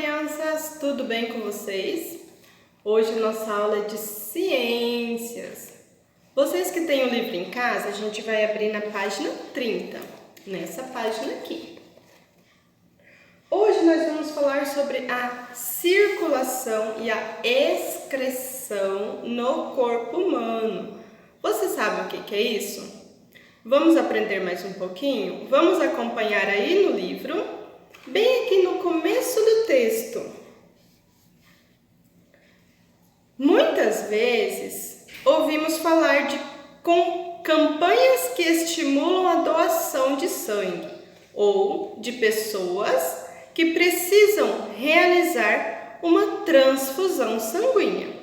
crianças! Tudo bem com vocês? Hoje a nossa aula é de ciências. Vocês que têm o livro em casa, a gente vai abrir na página 30, nessa página aqui. Hoje nós vamos falar sobre a circulação e a excreção no corpo humano. Você sabe o que é isso? Vamos aprender mais um pouquinho? Vamos acompanhar aí no livro, bem aqui no começo do texto. Muitas vezes ouvimos falar de campanhas que estimulam a doação de sangue ou de pessoas que precisam realizar uma transfusão sanguínea.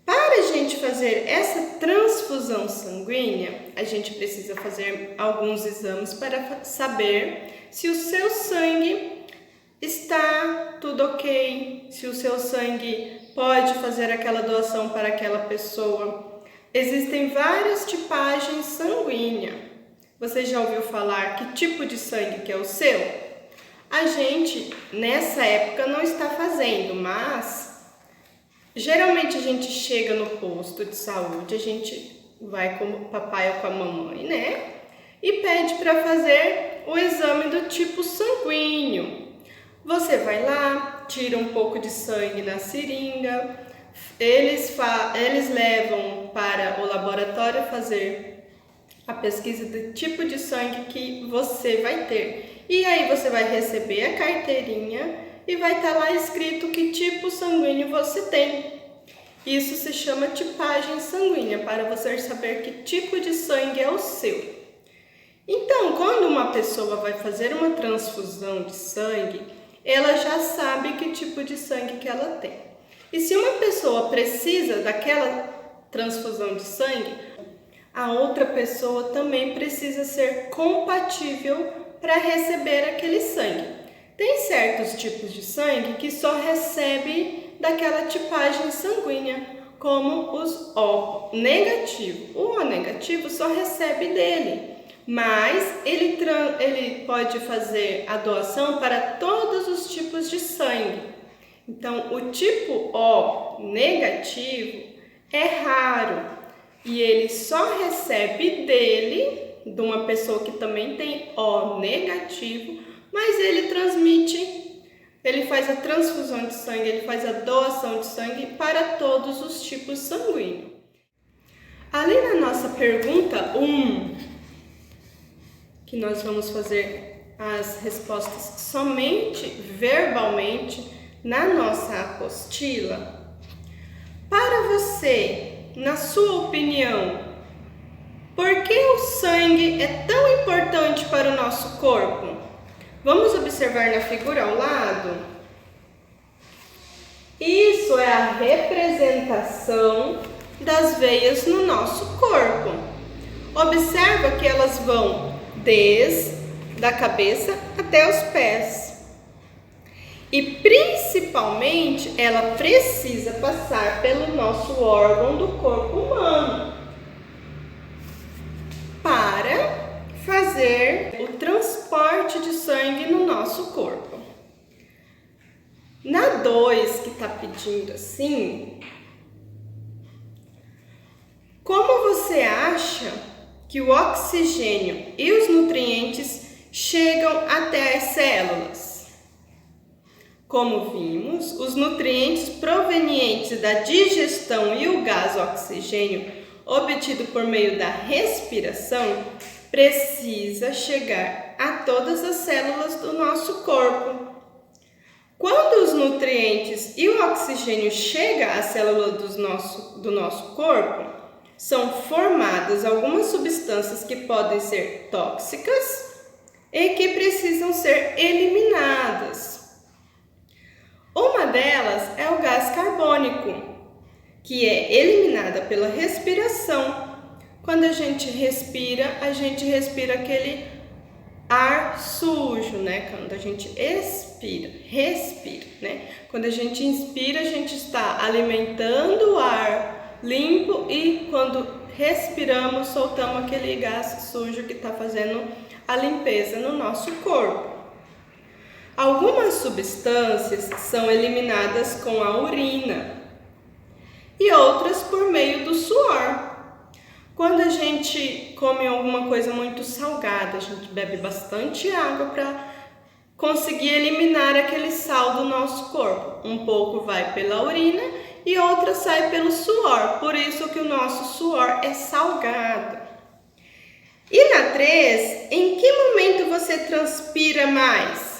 Para a gente fazer essa transfusão sanguínea, a gente precisa fazer alguns exames para saber se o seu sangue está tudo ok, se o seu sangue pode fazer aquela doação para aquela pessoa. Existem várias tipagens sanguíneas. Você já ouviu falar que tipo de sangue que é o seu? A gente, nessa época, não está fazendo, mas geralmente a gente chega no posto de saúde, a gente vai com o papai ou com a mamãe, né? E pede para fazer o exame do tipo sanguíneo. Você vai lá, tira um pouco de sangue na seringa, eles levam para o laboratório fazer a pesquisa do tipo de sangue que você vai ter. E aí você vai receber a carteirinha e vai estar lá escrito que tipo sanguíneo você tem. Isso se chama tipagem sanguínea, para você saber que tipo de sangue é o seu. Então, quando uma pessoa vai fazer uma transfusão de sangue, ela já sabe que tipo de sangue que ela tem. E se uma pessoa precisa daquela transfusão de sangue, a outra pessoa também precisa ser compatível para receber aquele sangue. Tem certos tipos de sangue que só recebe daquela tipagem sanguínea, como os O negativo. O O negativo só recebe dele, mas ele pode fazer a doação para todos os tipos de sangue. Então, o tipo O negativo é raro e ele só recebe dele, de uma pessoa que também tem O negativo, mas ele transmite, ele faz a transfusão de sangue, ele faz a doação de sangue para todos os tipos sanguíneos. Ali na nossa pergunta 1, que nós vamos fazer as respostas somente verbalmente na nossa apostila, para você, na sua opinião, por que o sangue é tão importante para o nosso corpo? Vamos observar na figura ao lado? Isso é a representação das veias no nosso corpo. Observa que elas vão desde a cabeça até os pés. E principalmente ela precisa passar pelo nosso órgão do corpo humano para fazer o transporte de sangue no nosso corpo. Na 2, que está pedindo assim, como você acha que o oxigênio e os nutrientes chegam até as células? Como vimos, os nutrientes provenientes da digestão e o gás oxigênio obtido por meio da respiração precisa chegar a todas as células do nosso corpo. Quando os nutrientes e o oxigênio chegam à célula do nosso corpo, são formadas algumas substâncias que podem ser tóxicas e que precisam ser eliminadas. Uma delas é o gás carbônico, que é eliminada pela respiração. Quando a gente respira aquele ar sujo, né? Quando a gente respira, né? Quando a gente inspira, a gente está alimentando o ar limpo e quando respiramos, soltamos aquele gás sujo que está fazendo a limpeza no nosso corpo. Algumas substâncias são eliminadas com a urina e outras por meio do suor. Quando a gente come alguma coisa muito salgada, a gente bebe bastante água para conseguir eliminar aquele sal do nosso corpo. Um pouco vai pela urina e outra sai pelo suor, por isso que o nosso suor é salgado. E na 3, em que momento você transpira mais?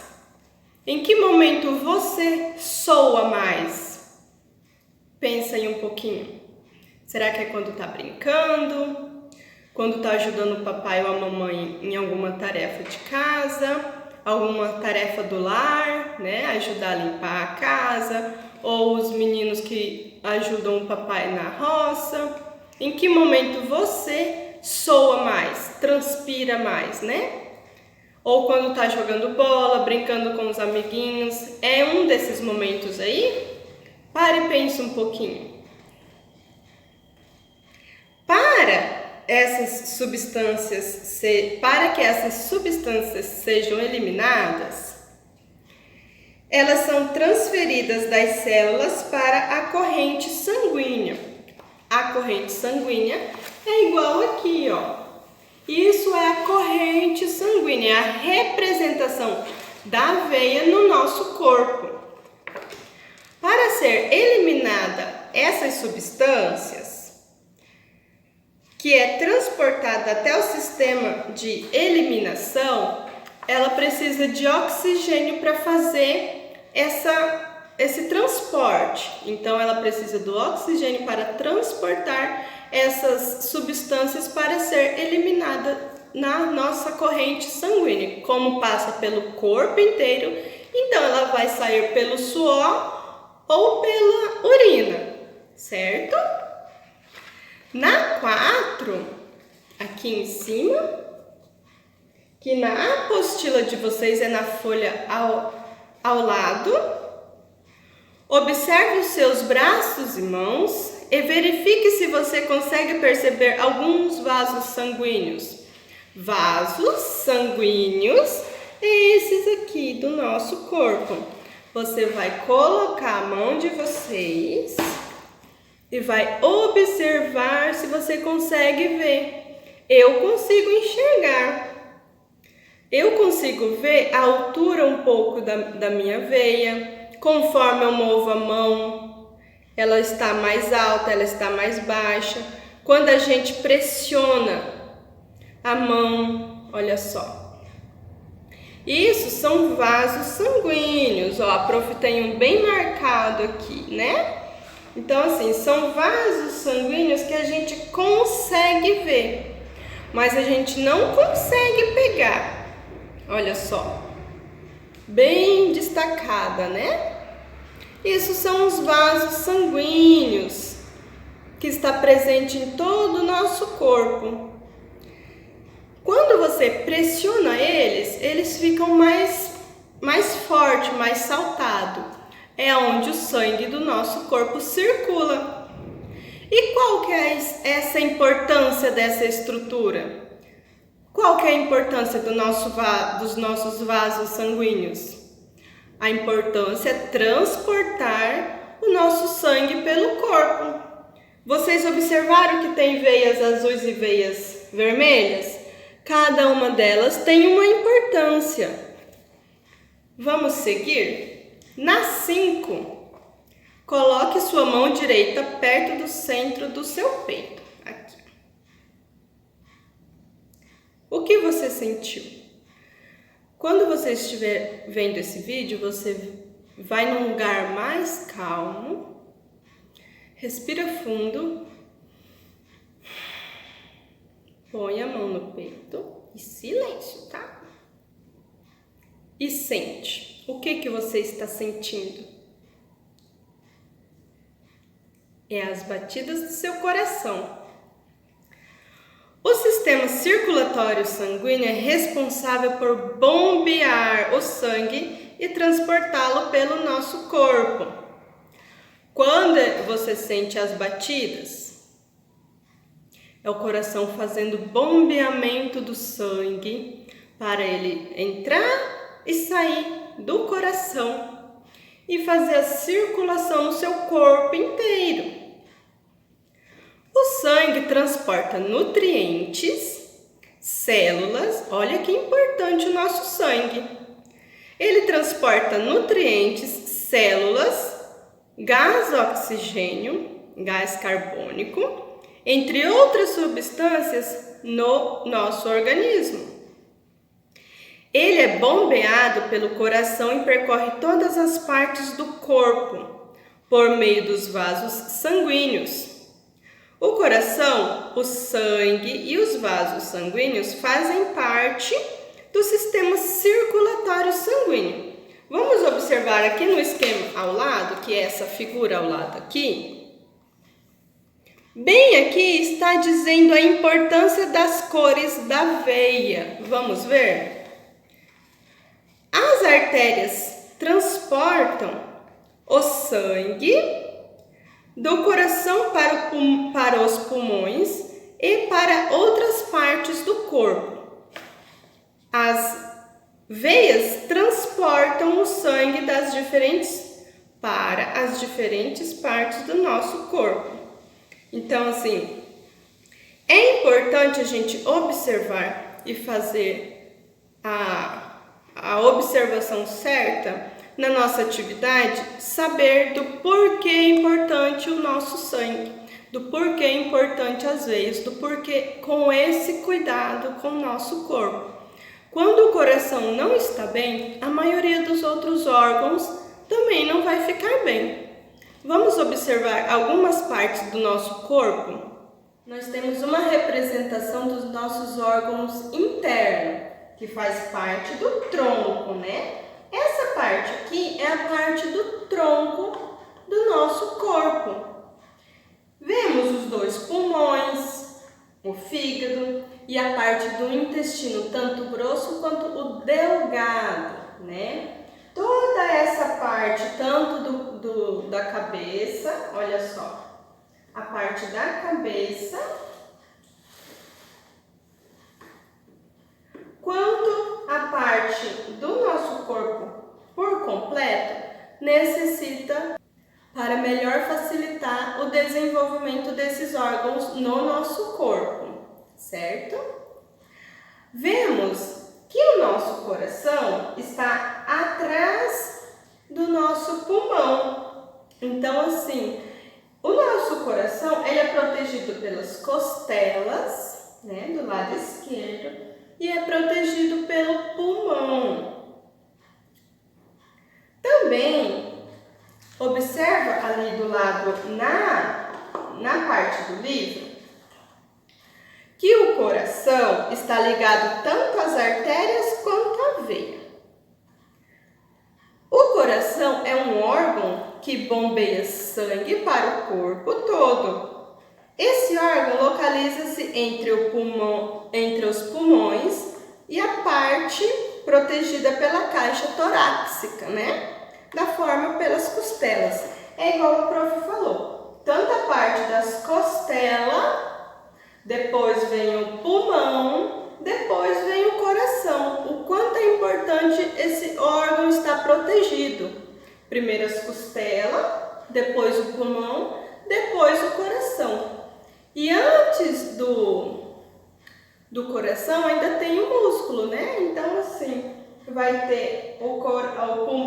Em que momento você soa mais? Pensa aí um pouquinho. Será que é quando está brincando? Quando está ajudando o papai ou a mamãe em alguma tarefa de casa? Alguma tarefa do lar, né? Ajudar a limpar a casa? Ou os meninos que ajudam o papai na roça? Em que momento você soa mais, transpira mais, né? Ou quando está jogando bola, brincando com os amiguinhos? É um desses momentos aí? Pare e pense um pouquinho. Para que essas substâncias sejam eliminadas, elas são transferidas das células para a corrente sanguínea. A corrente sanguínea é igual aqui, ó. Isso é a corrente sanguínea, é a representação da veia no nosso corpo. Para ser eliminada essas substâncias, que é transportada até o sistema de eliminação, ela precisa de oxigênio para fazer esse transporte. Então, ela precisa do oxigênio para transportar essas substâncias para ser eliminada na nossa corrente sanguínea. Como passa pelo corpo inteiro, então ela vai sair pelo suor ou pela urina, certo? Na 4, aqui em cima, que na apostila de vocês é na folha ao lado, observe os seus braços e mãos e verifique se você consegue perceber alguns vasos sanguíneos. Vasos sanguíneos é esses aqui do nosso corpo. Você vai colocar a mão de vocês e vai observar se você consegue ver. Eu consigo enxergar. Eu consigo ver a altura um pouco da minha veia. Conforme eu movo a mão, ela está mais alta, ela está mais baixa. Quando a gente pressiona a mão, olha só. Isso são vasos sanguíneos. Ó, a prof tem um bem marcado aqui, né? Então, assim, são vasos sanguíneos que a gente consegue ver, mas a gente não consegue pegar. Olha só, bem destacada, né? Isso são os vasos sanguíneos que está presente em todo o nosso corpo. Quando você pressiona eles ficam mais forte, mais saltado. É onde o sangue do nosso corpo circula. E qual que é essa importância dessa estrutura? Qual que é a importância dos nossos vasos sanguíneos? A importância é transportar o nosso sangue pelo corpo. Vocês observaram que tem veias azuis e veias vermelhas? Cada uma delas tem uma importância. Vamos seguir? Na 5, coloque sua mão direita perto do centro do seu peito. Aqui. O que você sentiu? Quando você estiver vendo esse vídeo, você vai num lugar mais calmo, respira fundo, põe a mão no peito e silêncio, tá? E sente. O que você está sentindo? É as batidas do seu coração. O sistema circulatório sanguíneo é responsável por bombear o sangue e transportá-lo pelo nosso corpo. Quando você sente as batidas, é o coração fazendo bombeamento do sangue para ele entrar e sair do coração e fazer a circulação no seu corpo inteiro. O sangue transporta nutrientes, células, olha que importante o nosso sangue. Ele transporta nutrientes, células, gás oxigênio, gás carbônico, entre outras substâncias no nosso organismo. Ele é bombeado pelo coração e percorre todas as partes do corpo por meio dos vasos sanguíneos. O coração, o sangue e os vasos sanguíneos fazem parte do sistema circulatório sanguíneo. Vamos observar aqui no esquema ao lado, que é essa figura ao lado aqui. Bem aqui está dizendo a importância das cores da veia. Vamos ver? As artérias transportam o sangue do coração para os pulmões e para outras partes do corpo. As veias transportam o sangue para as diferentes partes do nosso corpo. Então, assim, é importante a gente observar e fazer a observação certa na nossa atividade, saber do porquê é importante o nosso sangue, do porquê é importante as veias, do porquê com esse cuidado com o nosso corpo. Quando o coração não está bem, a maioria dos outros órgãos também não vai ficar bem. Vamos observar algumas partes do nosso corpo? Nós temos uma representação dos nossos órgãos internos, que faz parte do tronco, né? Essa parte aqui é a parte do tronco do nosso corpo. Vemos os 2 pulmões, o fígado e a parte do intestino, tanto grosso quanto o delgado, né? Toda essa parte, tanto da cabeça, olha só, a parte da cabeça, quanto a parte do nosso corpo por completo, necessita para melhor facilitar o desenvolvimento desses órgãos no nosso corpo, certo? Vemos que o nosso coração está atrás do nosso pulmão. Então, assim, o nosso coração ele é protegido pelas costelas, né, do lado esquerdo, e é protegido pelo pulmão. Também observa ali do lado na parte do livro que o coração está ligado tanto às artérias quanto à veia. O coração é um órgão que bombeia sangue para o corpo todo. Esse órgão localiza-se entre os pulmões e a parte protegida pela caixa torácica, né? Da forma pelas costelas. É igual o prof falou. Tanto a parte das costelas, depois vem o pulmão, depois vem o coração. O quanto é importante esse órgão estar protegido. Primeiro as costelas, depois o pulmão, depois o coração. E antes do coração ainda tem o músculo, né? Então, assim, vai ter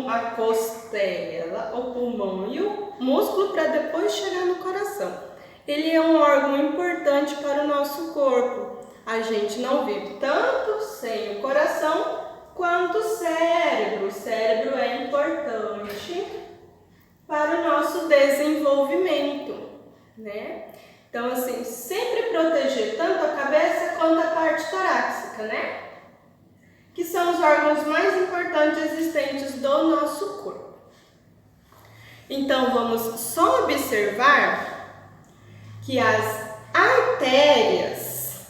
a costela, o pulmão e o músculo para depois chegar no coração. Ele é um órgão importante para o nosso corpo. A gente não vive tanto sem o coração quanto o cérebro. O cérebro é importante para o nosso desenvolvimento, né? Então, assim, sempre proteger tanto a cabeça quanto a parte torácica, né? Que são os órgãos mais importantes existentes do nosso corpo. Então, vamos só observar que as artérias,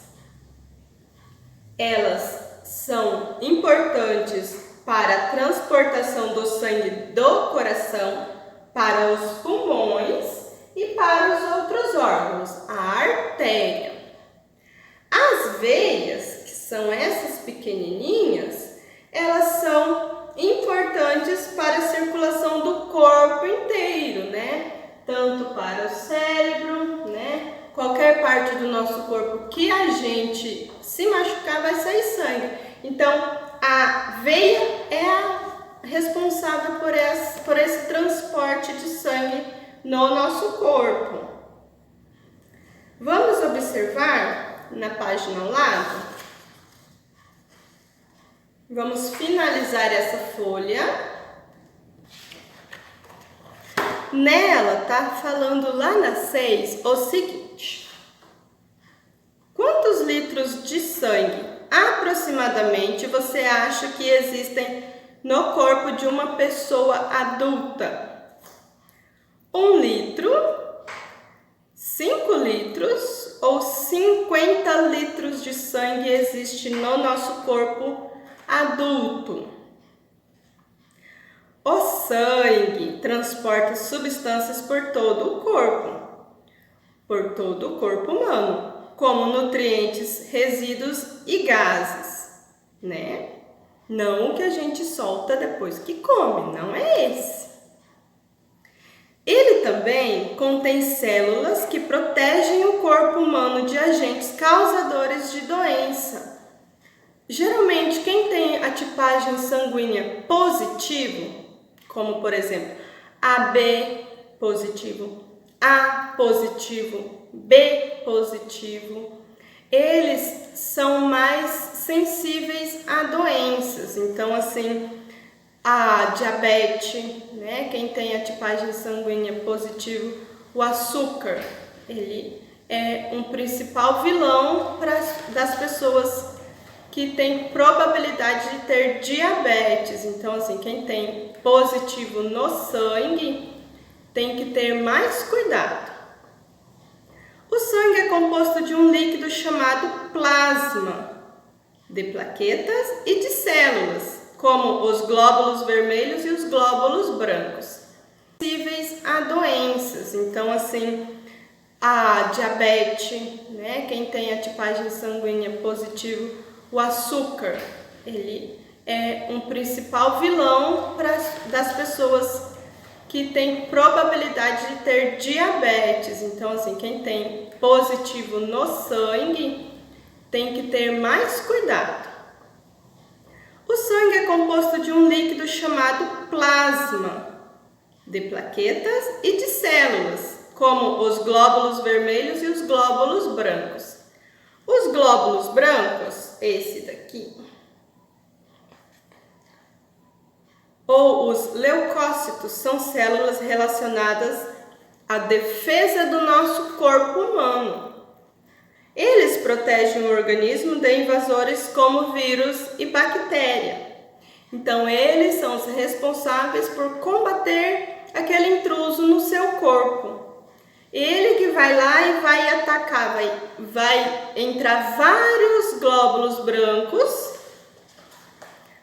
elas são importantes para a transportação do sangue do coração para os pulmões e para os outros órgãos, a artéria. As veias, que são essas pequenininhas, elas são importantes para a circulação do corpo inteiro, né? Tanto para o cérebro, né? Qualquer parte do nosso corpo que a gente se machucar vai sair sangue. Então, a veia é a responsável por esse transporte de sangue no nosso corpo. Vamos observar na página ao lado? Vamos finalizar essa folha. Nela tá falando lá na 6 o seguinte: quantos litros de sangue aproximadamente você acha que existem no corpo de uma pessoa adulta? 1 litro, 5 litros ou 50 litros de sangue existe no nosso corpo adulto? O sangue transporta substâncias por todo o corpo humano, como nutrientes, resíduos e gases, né? Não o que a gente solta depois que come, não é esse. Ele também contém células que protegem o corpo humano de agentes causadores de doença. Geralmente, quem tem a tipagem sanguínea positivo, como por exemplo AB positivo, A positivo, B positivo, eles são mais sensíveis a doenças. Então, assim, a diabetes, né? Quem tem a tipagem sanguínea positivo, o açúcar, ele é um principal vilão das pessoas que têm probabilidade de ter diabetes. Então, assim, quem tem positivo no sangue tem que ter mais cuidado. O sangue é composto de um líquido chamado plasma, de plaquetas e de células, como os glóbulos vermelhos e os glóbulos brancos, sensíveis a doenças. Então, assim, a diabetes, né? Quem tem a tipagem sanguínea positivo, o açúcar, ele é um principal vilão das pessoas que têm probabilidade de ter diabetes. Então, assim, quem tem positivo no sangue tem que ter mais cuidado. O sangue é composto de um líquido chamado plasma, de plaquetas e de células, como os glóbulos vermelhos e os glóbulos brancos. Os glóbulos brancos, esse daqui, ou os leucócitos, são células relacionadas à defesa do nosso corpo humano. Eles protegem o organismo de invasores como vírus e bactéria. Então, eles são os responsáveis por combater aquele intruso no seu corpo. Ele que vai lá e vai atacar, vai entrar vários glóbulos brancos,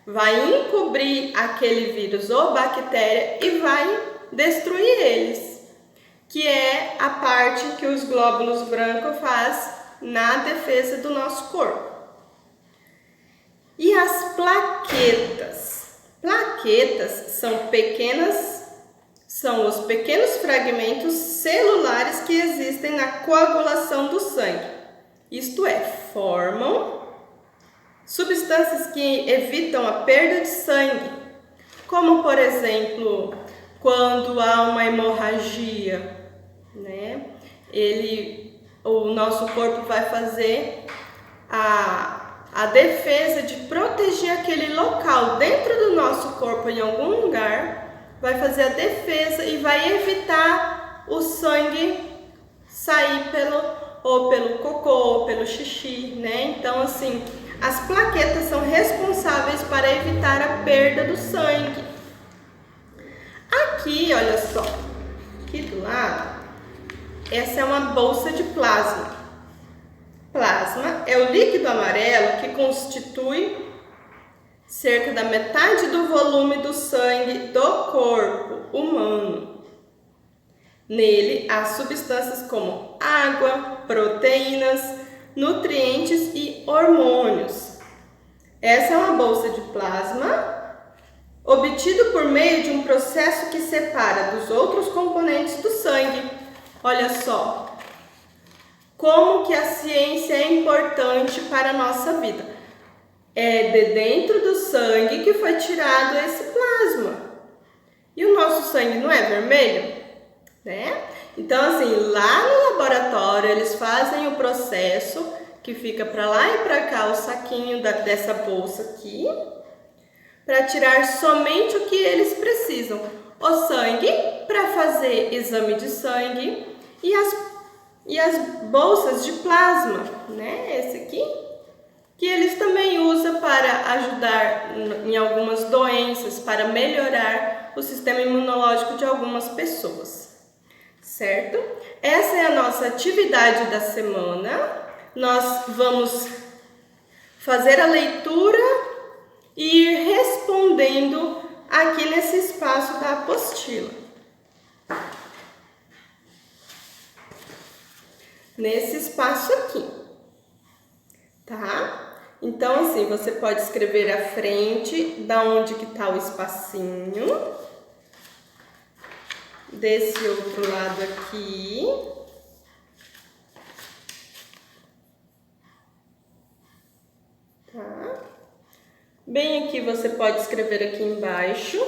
vai encobrir aquele vírus ou bactéria e vai destruir eles, que é a parte que os glóbulos brancos fazem na defesa do nosso corpo. E as plaquetas? Plaquetas são os pequenos fragmentos celulares que existem na coagulação do sangue. Isto é, formam substâncias que evitam a perda de sangue, como por exemplo, quando há uma hemorragia, né? O nosso corpo vai fazer a defesa de proteger aquele local dentro do nosso corpo, em algum lugar, vai fazer a defesa e vai evitar o sangue sair pelo cocô ou pelo xixi, né? Então, assim, as plaquetas são responsáveis para evitar a perda do sangue. Aqui, olha só, aqui do lado, essa é uma bolsa de plasma. Plasma é o líquido amarelo que constitui cerca da metade do volume do sangue do corpo humano. Nele há substâncias como água, proteínas, nutrientes e hormônios. Essa é uma bolsa de plasma. obtido por meio de um processo que separa dos outros componentes do sangue. Olha só, como que a ciência é importante para a nossa vida. É de dentro do sangue que foi tirado esse plasma. E o nosso sangue não é vermelho, né? Então, assim, lá no laboratório eles fazem o processo que fica para lá e para cá o saquinho dessa bolsa aqui, para tirar somente o que eles precisam. O sangue para fazer exame de sangue e as bolsas de plasma, né? Esse aqui, que eles também usam para ajudar em algumas doenças, para melhorar o sistema imunológico de algumas pessoas, certo? Essa é a nossa atividade da semana. Nós vamos fazer a leitura e ir respondendo aqui nesse espaço da apostila. Nesse espaço aqui, tá? Então, assim, você pode escrever à frente, da onde que tá o espacinho, desse outro lado aqui, tá? Bem aqui você pode escrever aqui embaixo,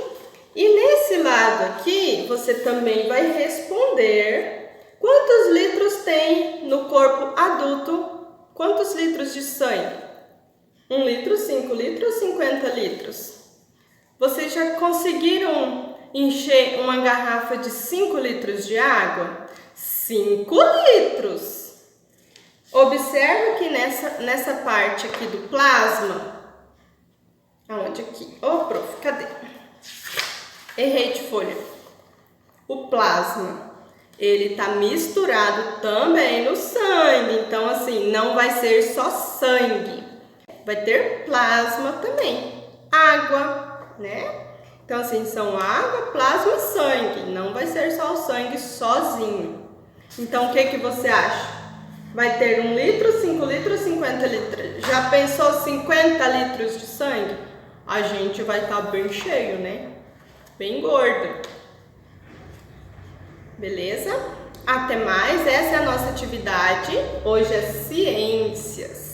e nesse lado aqui você também vai responder quantos litros tem no corpo adulto, quantos litros de sangue? 1 litro, 5 litros, 50 litros. Vocês já conseguiram encher uma garrafa de 5 litros de água? 5 litros! Observa que nessa parte aqui do plasma, aonde aqui? Ô, prof, cadê? Errei de folha. O plasma, ele tá misturado também no sangue, então assim, não vai ser só sangue. Vai ter plasma também, água, né? Então, assim, são água, plasma e sangue. Não vai ser só o sangue sozinho. Então, o que que você acha? Vai ter 1 litro, 5 litros, 50 litros. Já pensou 50 litros de sangue? A gente vai estar bem cheio, né? Bem gordo. Beleza? Até mais. Essa é a nossa atividade. Hoje é ciências.